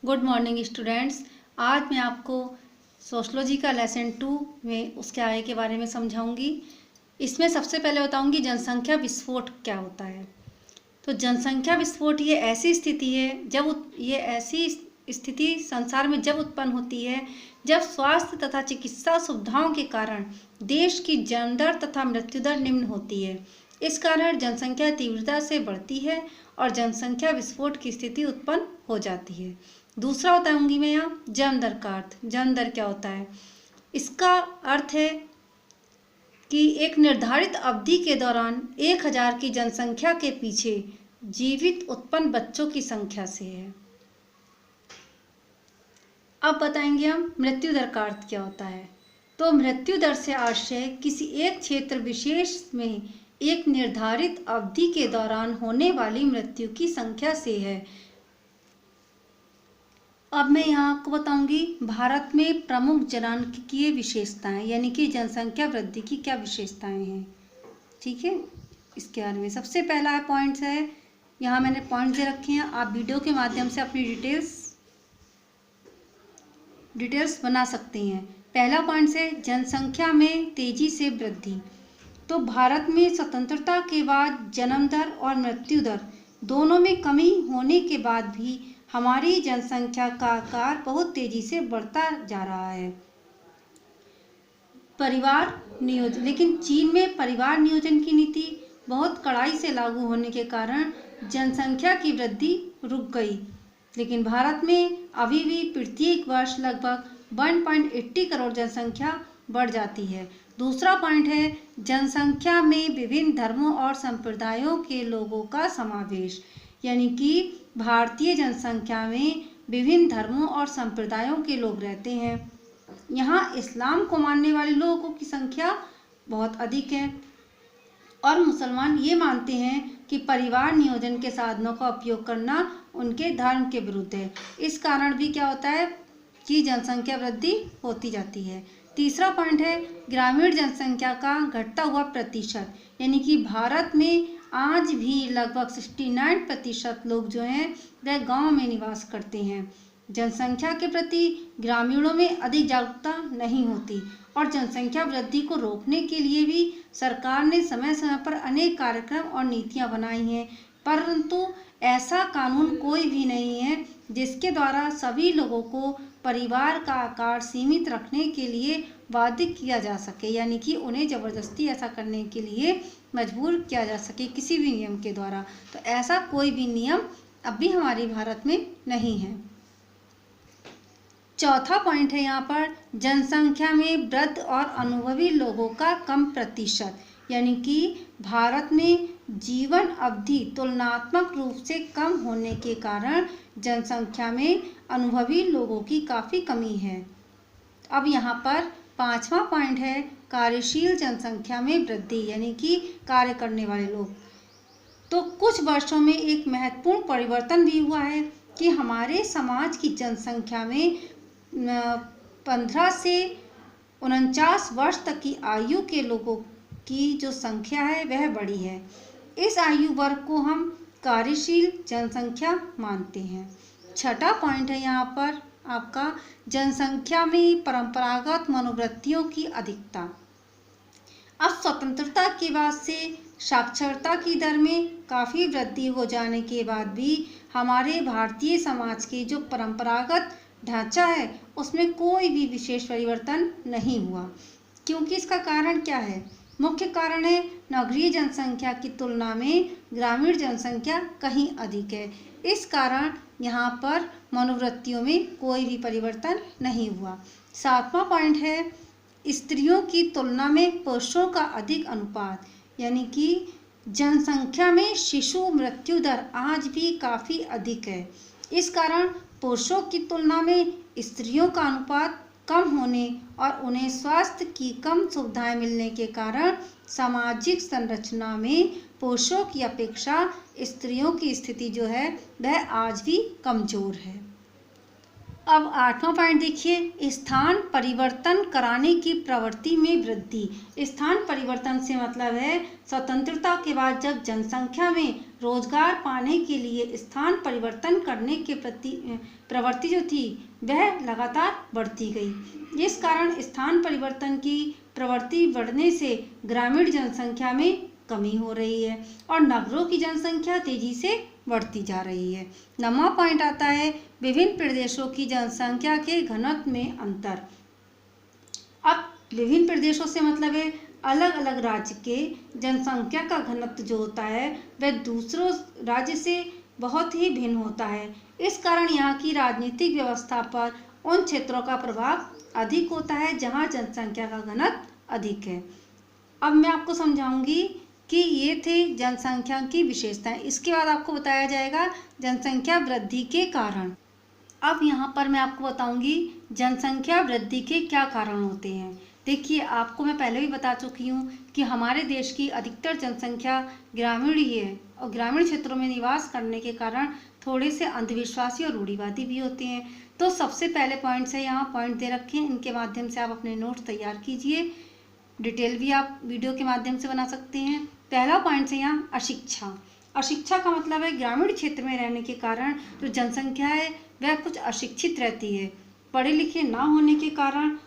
Good morning students. आज मैं आपको सोशलॉजी का लेसन 2 में उसके आगे के बारे में समझाऊंगी। इसमें सबसे पहले बताऊंगी जनसंख्या विस्फोट क्या होता है। तो जनसंख्या विस्फोट ये ऐसी स्थिति है ये ऐसी स्थिति संसार में जब उत्पन्न होती है जब स्वास्थ्य तथा चिकित्सा सुविधाओं के कारण देश की जन्म दर तथा मृत्यु दर निम्न होती है। इस कारण जनसंख्या तीव्रता से बढ़ती है और जनसंख्या विस्फोट की स्थिति उत्पन्न हो जाती है। दूसरा बताऊंगी मैं यहाँ जन्म दर का अर्थ। जन्म दर क्या होता है? इसका अर्थ है कि एक निर्धारित अवधि के दौरान 1000 की जनसंख्या के पीछे जीवित उत्पन्न बच्चों की संख्या से है। अब बताएंगे हम मृत्यु दर का अर्थ क्या होता है। तो मृत्यु दर से आशय किसी एक क्षेत्र विशेष में एक निर्धारित अवधि के दौरान होने वाली मृत्यु की संख्या से है। अब मैं यहाँ आपको बताऊंगी भारत में प्रमुख जनांकीय विशेषताएं, यानी कि जनसंख्या वृद्धि की क्या विशेषताएं हैं। ठीक है, इसके बारे में सबसे पहला पॉइंट है, यहाँ मैंने पॉइंट दे रखे हैं, आप वीडियो के माध्यम से अपनी डिटेल्स बना सकते हैं। पहला पॉइंट है जनसंख्या में तेजी से वृद्धि। तो भारत में स्वतंत्रता के बाद जन्म दर और मृत्यु दर दोनों में कमी होने के बाद भी हमारी जनसंख्या का आकार बहुत तेजी से बढ़ता जा रहा है। परिवार नियोजन, लेकिन चीन में परिवार नियोजन की नीति बहुत कड़ाई से लागू होने के कारण जनसंख्या की वृद्धि रुक गई, लेकिन भारत में अभी भी प्रत्येक वर्ष लगभग 1.80 करोड़ जनसंख्या बढ़ जाती है। दूसरा पॉइंट है जनसंख्या में विभिन्न धर्मों और संप्रदायों के लोगों का समावेश, यानी कि भारतीय जनसंख्या में विभिन्न धर्मों और संप्रदायों के लोग रहते हैं। यहाँ इस्लाम को मानने वाले लोगों की संख्या बहुत अधिक है और मुसलमान ये मानते हैं कि परिवार नियोजन के साधनों का उपयोग करना उनके धर्म के विरुद्ध है। इस कारण भी क्या होता है कि जनसंख्या वृद्धि होती जाती है। तीसरा पॉइंट है ग्रामीण जनसंख्या का घटता हुआ प्रतिशत, यानी कि भारत में आज भी लगभग 69% लोग जो हैं वह गांव में निवास करते हैं। जनसंख्या के प्रति ग्रामीणों में अधिक जागरूकता नहीं होती और जनसंख्या वृद्धि को रोकने के लिए भी सरकार ने समय समय पर अनेक कार्यक्रम और नीतियां बनाई हैं, परंतु ऐसा कानून कोई भी नहीं है जिसके द्वारा सभी लोगों को परिवार का आकार सीमित रखने के लिए बाध्य किया जा सके, यानी कि उन्हें ज़बरदस्ती ऐसा करने के लिए मजबूर किया जा सके किसी भी नियम के द्वारा। तो ऐसा कोई भी नियम अभी हमारे भारत में नहीं है। चौथा पॉइंट है यहाँ पर जनसंख्या में वृद्ध और अनुभवी लोगों का कम प्रतिशत, यानी कि भारत में जीवन अवधि तुलनात्मक रूप से कम होने के कारण जनसंख्या में अनुभवी लोगों की काफ़ी कमी है। अब यहाँ पर पांचवा पॉइंट है कार्यशील जनसंख्या में वृद्धि, यानी कि कार्य करने वाले लोग। तो कुछ वर्षों में एक महत्वपूर्ण परिवर्तन भी हुआ है कि हमारे समाज की जनसंख्या में 15 से 49 वर्ष तक की आयु के लोगों की जो संख्या है वह बढ़ी है। इस आयु वर्ग को हम कार्यशील जनसंख्या मानते हैं। छठा पॉइंट है यहाँ पर आपका जनसंख्या में परंपरागत मनोवृत्तियों की अधिकता। अब स्वतंत्रता के बाद से साक्षरता की दर में काफ़ी वृद्धि हो जाने के बाद भी हमारे भारतीय समाज के जो परंपरागत ढांचा है उसमें कोई भी विशेष परिवर्तन नहीं हुआ, क्योंकि इसका कारण क्या है? मुख्य कारण है नगरीय जनसंख्या की तुलना में ग्रामीण जनसंख्या कहीं अधिक है। इस कारण यहाँ पर मनोवृत्तियों में कोई भी परिवर्तन नहीं हुआ। सातवां पॉइंट है स्त्रियों की तुलना में पुरुषों का अधिक अनुपात, यानी कि जनसंख्या में शिशु मृत्यु दर आज भी काफ़ी अधिक है। इस कारण पुरुषों की तुलना में स्त्रियों का अनुपात कम होने और उन्हें स्वास्थ्य की कम सुविधाएं मिलने के कारण सामाजिक संरचना में पुरुषों की अपेक्षा स्त्रियों की स्थिति जो है वह आज भी कमज़ोर है। अब 8वां पॉइंट देखिए, स्थान परिवर्तन कराने की प्रवृत्ति में वृद्धि। स्थान परिवर्तन से मतलब है स्वतंत्रता के बाद जब जनसंख्या में रोजगार पाने के लिए स्थान परिवर्तन करने के प्रति प्रवृत्ति जो थी वह लगातार बढ़ती गई। इस कारण स्थान परिवर्तन की प्रवृत्ति बढ़ने से ग्रामीण जनसंख्या में कमी हो रही है और नगरों की जनसंख्या तेजी से बढ़ती जा रही है। 9वां पॉइंट आता है विभिन्न प्रदेशों की जनसंख्या के घनत्व में अंतर। अब विभिन्न प्रदेशों से मतलब है अलग अलग राज्य के जनसंख्या का घनत्व जो होता है वह दूसरों राज्य से बहुत ही भिन्न होता है। इस कारण यहाँ की राजनीतिक व्यवस्था पर उन क्षेत्रों का प्रभाव अधिक होता है जहाँ जनसंख्या का घनत्व अधिक है। अब मैं आपको समझाऊंगी कि ये थे जनसंख्या की विशेषताएं। इसके बाद आपको बताया जाएगा जनसंख्या वृद्धि के कारण। अब यहाँ पर मैं आपको बताऊंगी जनसंख्या वृद्धि के क्या कारण होते हैं। देखिए, आपको मैं पहले भी बता चुकी हूँ कि हमारे देश की अधिकतर जनसंख्या ग्रामीण ही है और ग्रामीण क्षेत्रों में निवास करने के कारण थोड़े से अंधविश्वासी और रूढ़िवादी भी होते हैं। तो सबसे पहले पॉइंट से यहाँ पॉइंट दे रखे हैं, इनके माध्यम से आप अपने नोट्स तैयार कीजिए। डिटेल भी आप वीडियो के माध्यम से बना सकते हैं। पहला पॉइंट है यहाँ अशिक्षा। अशिक्षा का मतलब है ग्रामीण क्षेत्र में रहने के कारण जो जनसंख्या है वह कुछ अशिक्षित रहती है। पढ़े लिखे ना होने के कारण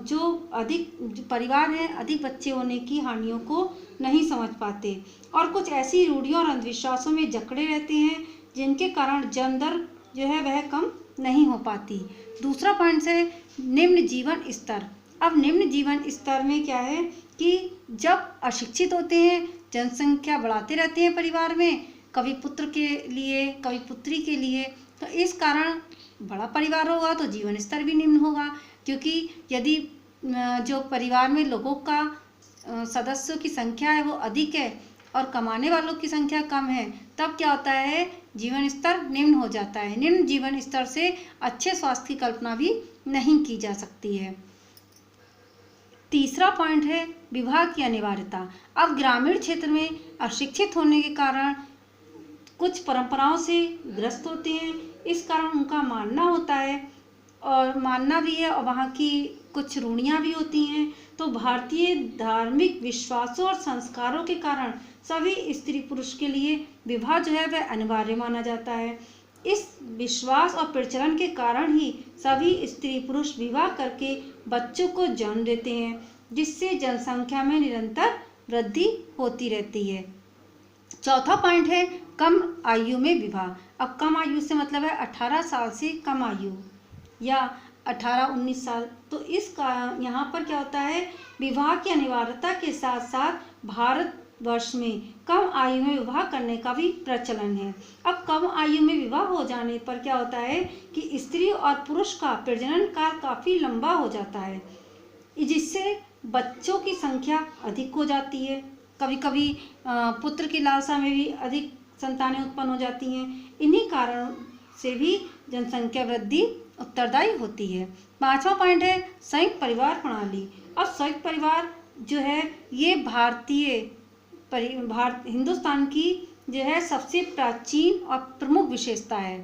जो अधिक परिवार है अधिक बच्चे होने की हानियों को नहीं समझ पाते और कुछ ऐसी रूढ़ियों और अंधविश्वासों में जकड़े रहते हैं जिनके कारण जन्म दर जो है वह कम नहीं हो पाती। दूसरा पॉइंट है निम्न जीवन स्तर। अब निम्न जीवन स्तर में क्या है कि जब अशिक्षित होते हैं जनसंख्या बढ़ाते रहते हैं परिवार में, कभी पुत्र के लिए कभी पुत्री के लिए, तो इस कारण बड़ा परिवार होगा तो जीवन स्तर भी निम्न होगा। क्योंकि यदि जो परिवार में लोगों का सदस्यों की संख्या है वो अधिक है और कमाने वालों की संख्या कम है, तब क्या होता है जीवन स्तर निम्न हो जाता है। निम्न जीवन स्तर से अच्छे स्वास्थ्य की कल्पना भी नहीं की जा सकती है। तीसरा पॉइंट है विवाह की अनिवार्यता। अब ग्रामीण क्षेत्र में अशिक्षित होने के कारण कुछ परंपराओं से ग्रस्त होते हैं। इस कारण उनका मानना होता है और मानना भी है और वहाँ की कुछ रूढ़ियाँ भी होती हैं। तो भारतीय धार्मिक विश्वासों और संस्कारों के कारण सभी स्त्री पुरुष के लिए विवाह जो है वह अनिवार्य माना जाता है। इस विश्वास और प्रचलन के कारण ही सभी स्त्री पुरुष विवाह करके बच्चों को जन्म देते हैं, जिससे जनसंख्या में निरंतर वृद्धि होती रहती है। चौथा पॉइंट है कम आयु में विवाह। अब कम आयु से मतलब है 18 साल से कम आयु या 18-19 साल। तो इसका यहाँ पर क्या होता है विवाह की अनिवार्यता के साथ साथ भारत वर्ष में कम आयु में विवाह करने का भी प्रचलन है। अब कम आयु में विवाह हो जाने पर क्या होता है कि स्त्री और पुरुष का प्रजनन काल काफ़ी लंबा हो जाता है, जिससे बच्चों की संख्या अधिक हो जाती है। कभी कभी पुत्र की लालसा में भी अधिक संतानें उत्पन्न हो जाती हैं। इन्हीं कारणों से भी जनसंख्या वृद्धि उत्तरदायी होती है। 5वां पॉइंट है संयुक्त परिवार प्रणाली। अब संयुक्त परिवार जो है ये हिंदुस्तान की जो है सबसे प्राचीन और प्रमुख विशेषता है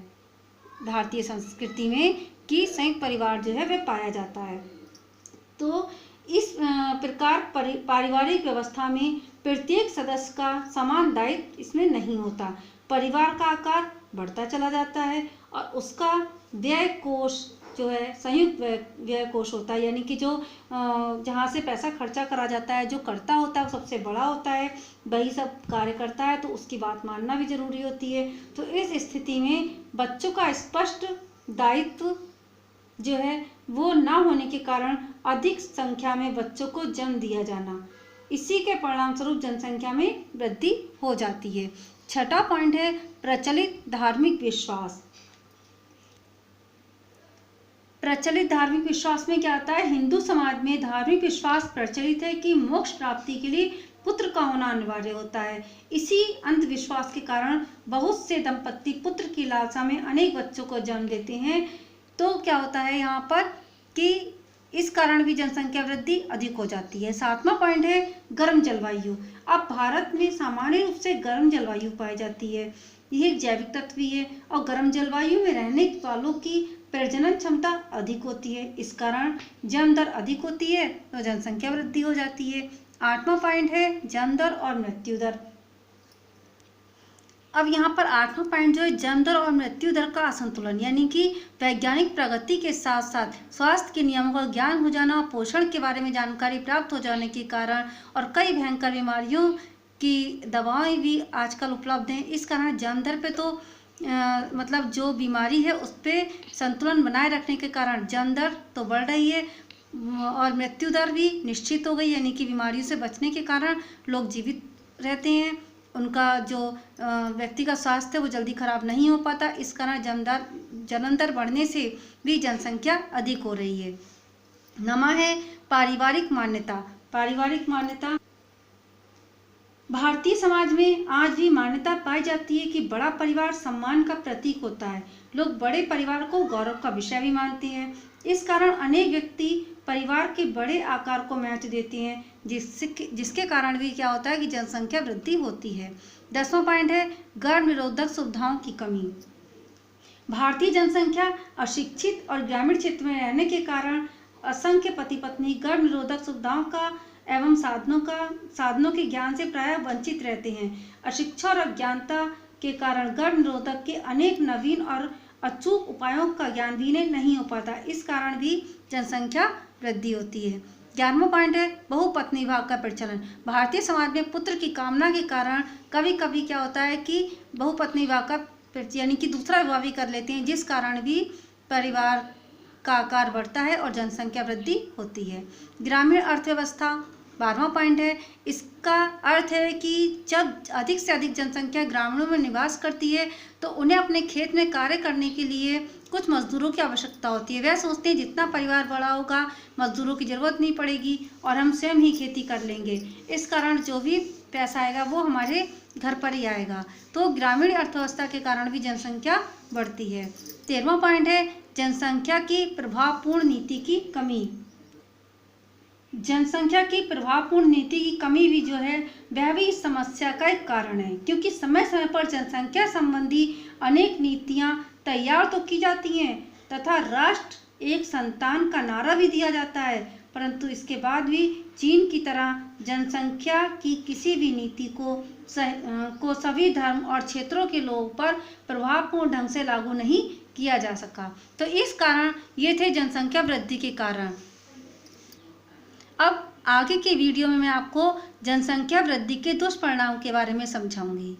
भारतीय संस्कृति में कि संयुक्त परिवार जो है वह पाया जाता है। तो इस प्रकार पारिवारिक व्यवस्था में प्रत्येक सदस्य का समान दायित्व इसमें नहीं होता। परिवार का आकार बढ़ता चला जाता है और उसका व्यय कोष जो है संयुक्त व्यय कोष होता है, यानी कि जो जहाँ से पैसा खर्चा करा जाता है, जो करता होता है वो सबसे बड़ा होता है, वही सब कार्य करता है, तो उसकी बात मानना भी जरूरी होती है। तो इस स्थिति में बच्चों का स्पष्ट दायित्व जो है वो ना होने के कारण अधिक संख्या में बच्चों को जन्म दिया जाना, इसी के परिणाम स्वरूप जनसंख्या में वृद्धि हो जाती है। 6वां पॉइंट है प्रचलित धार्मिक विश्वास। प्रचलित धार्मिक विश्वास में क्या आता है, हिंदू समाज में धार्मिक विश्वास प्रचलित है कि मोक्ष प्राप्ति के लिए पुत्र का होना अनिवार्य होता है। इसी अंधविश्वास के कारण बहुत से दंपत्ति पुत्र की लालसा में अनेक बच्चों को जन्म देते हैं। तो क्या होता है यहाँ पर कि इस कारण भी जनसंख्या वृद्धि अधिक हो जाती है। 7वां पॉइंट है गर्म जलवायु। अब भारत में सामान्य रूप से गर्म जलवायु पाई जाती है, यह एक जैविक तत्व भी है और गर्म जलवायु में रहने वालों की प्रजनन क्षमता अधिक होती है, इस कारण जन्म दर अधिक होती है तो जनसंख्या वृद्धि हो जाती है। 8वां पॉइंट है जन्म दर और मृत्यु दर। अब यहाँ पर 8वां पॉइंट जो है जन्म दर और मृत्यु दर का असंतुलन, यानी कि वैज्ञानिक प्रगति के साथ साथ स्वास्थ्य के नियमों का ज्ञान हो जाना और पोषण के बारे में जानकारी प्राप्त हो जाने के कारण और कई भयंकर बीमारियों की दवाएं भी आजकल उपलब्ध हैं, इस कारण जन्म दर पे तो मतलब जो बीमारी है उस पर संतुलन बनाए रखने के कारण जन्म दर तो बढ़ रही है और मृत्यु दर भी निश्चित हो गई, यानी कि बीमारियों से बचने के कारण लोग जीवित रहते हैं, उनका जो व्यक्ति का स्वास्थ्य है वो जल्दी खराब नहीं हो पाता, इस कारण जन्म दर बढ़ने से भी जनसंख्या अधिक हो रही है। 9वां है पारिवारिक मान्यता। पारिवारिक मान्यता भारतीय समाज में आज भी मान्यता पाई जाती है कि बड़ा परिवार सम्मान का प्रतीक होता है। लोग बड़े परिवार को गौरव का विषय भी मानते हैं, इस कारण अनेक व्यक्ति परिवार के बड़े आकार को महत्व देते हैं, जिसके कारण भी क्या होता है कि जनसंख्या वृद्धि होती है। 10वां पॉइंट है गर्भ निरोधक सुविधाओं की कमी। भारतीय जनसंख्या अशिक्षित और ग्रामीण क्षेत्र में रहने के कारण असंख्य पति पत्नी गर्भ निरोधक सुविधाओं का एवं साधनों के ज्ञान से प्रायः वंचित रहते हैं। अशिक्षा और अज्ञानता के कारण गर्भ निरोधक के अनेक नवीन और अचूक उपायों का ज्ञान भी नहीं हो पाता, इस कारण भी जनसंख्या वृद्धि होती है। 11वां पॉइंट है बहुपत्नी विवाह का प्रचलन। भारतीय समाज में पुत्र की कामना के कारण कभी कभी क्या होता है कि बहुपत्नी विवाह का यानी कि दूसरा विवाह भी कर लेते हैं, जिस कारण भी परिवार का आकार बढ़ता है और जनसंख्या वृद्धि होती है। ग्रामीण अर्थव्यवस्था 12वां पॉइंट है। इसका अर्थ है कि जब अधिक से अधिक जनसंख्या ग्रामीणों में निवास करती है तो उन्हें अपने खेत में कार्य करने के लिए कुछ मजदूरों की आवश्यकता होती है। वह सोचते हैं जितना परिवार बड़ा होगा मजदूरों की जरूरत नहीं पड़ेगी और हम स्वयं ही खेती कर लेंगे, इस कारण जो भी पैसा आएगा वो हमारे घर पर ही आएगा, तो ग्रामीण अर्थव्यवस्था के कारण भी जनसंख्या बढ़ती है। 13वां पॉइंट है जनसंख्या की प्रभावपूर्ण नीति की कमी। जनसंख्या की प्रभावपूर्ण नीति की कमी भी जो है वह भी इस समस्या का एक कारण है, क्योंकि समय समय पर जनसंख्या संबंधी अनेक नीतियां तैयार तो की जाती हैं तथा राष्ट्र एक संतान का नारा भी दिया जाता है, परंतु इसके बाद भी चीन की तरह जनसंख्या की किसी भी नीति को सभी धर्म और क्षेत्रों के लोगों पर प्रभावपूर्ण ढंग से लागू नहीं किया जा सका। तो इस कारण ये थे जनसंख्या वृद्धि के कारण। अब आगे के वीडियो में मैं आपको जनसंख्या वृद्धि के दुष्परिणाम के बारे में समझाऊंगी।